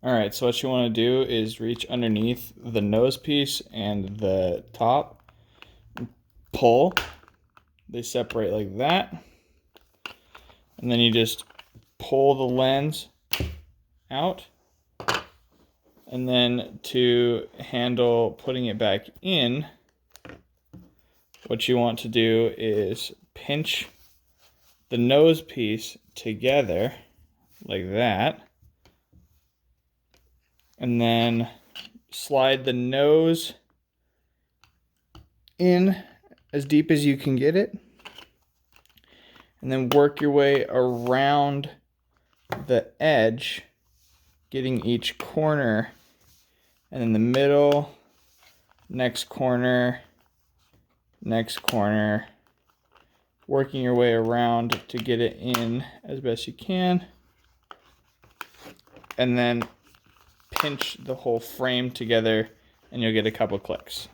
All right, so what you want to do is reach underneath the nose piece and the top, pull. They separate like that. And then you just pull the lens out. And then to handle putting it back in, what you want to do is pinch the nose piece together like that. And then slide the nose in as deep as you can get it. And then work your way around the edge, getting each corner, and in the middle, next corner, working your way around to get it in as best you can. And then pinch the whole frame together and you'll get a couple clicks.